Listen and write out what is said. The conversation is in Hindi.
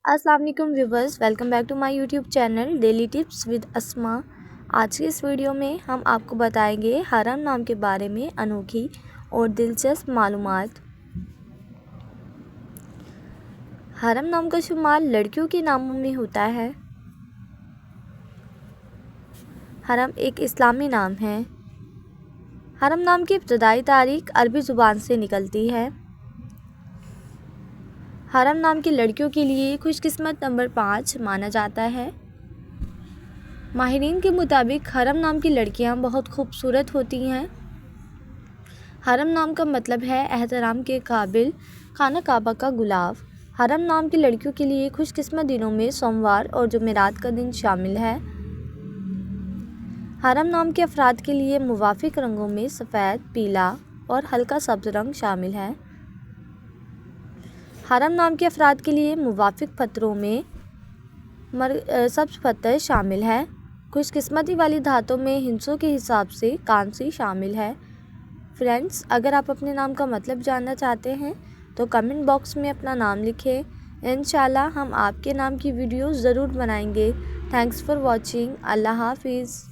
अस्सलाम वालेकुम viewers, welcome back to my YouTube channel daily tips with Asma. आज की इस वीडियो में हम आपको बताएंगे हरम नाम के बारे में अनोखी और दिलचस्प मालूमात। हरम नाम का शुमार लड़कियों के नामों में होता है। हरम एक इस्लामी नाम है। हरम नाम की इब्तदाई तारीख अरबी ज़ुबान से निकलती है। हरम नाम की लड़कियों के लिए खुशकिस्मत नंबर 5 माना जाता है। माहिरीन के मुताबिक हरम नाम की लड़कियां बहुत खूबसूरत होती हैं। हरम नाम का मतलब है एहतराम के काबिल, खाना काबा का गुलाब। हरम नाम की लड़कियों के लिए खुशकिस्मत दिनों में सोमवार और जुमेरात का दिन शामिल है। हरम नाम के अफराद के लिए मुवाफिक रंगों में सफ़ेद, पीला और हल्का सब्ज़ रंग शामिल है। हरम नाम के अफराद के लिए मुवाफिक पत्थरों में सब्ज़ पत्थर शामिल है। खुशकिस्मती वाली धातों में हिंसों के हिसाब से कांसी शामिल है। फ्रेंड्स, अगर आप अपने नाम का मतलब जानना चाहते हैं तो कमेंट बॉक्स में अपना नाम लिखें। इंशाल्लाह हम आपके नाम की वीडियो ज़रूर बनाएंगे। Thanks for watching. अल्लाह हाफिज़।